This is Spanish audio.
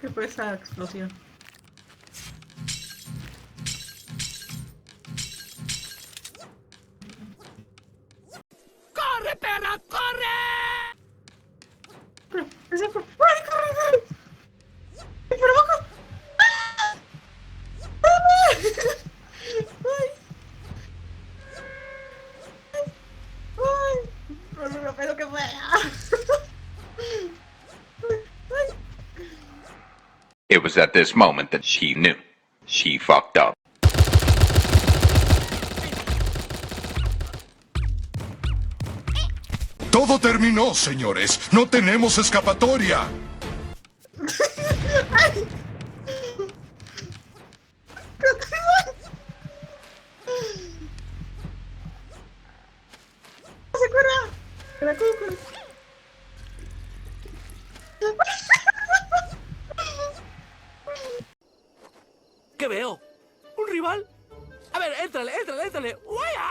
¿Qué fue esa explosión? ¡Corre, perra, corre! ¡Ese fue! ¡Ay, corre, corre! ¡Ay, por abajo! ¡Ay! ¡Por lo rápido que fue! It was at this moment that she knew. She fucked up. Todo terminó, señores. No tenemos escapatoria. ¡Se corra! ¡La cuca! ¿Qué veo? ¿Un rival? A ver, éntrale. ¡Uaya!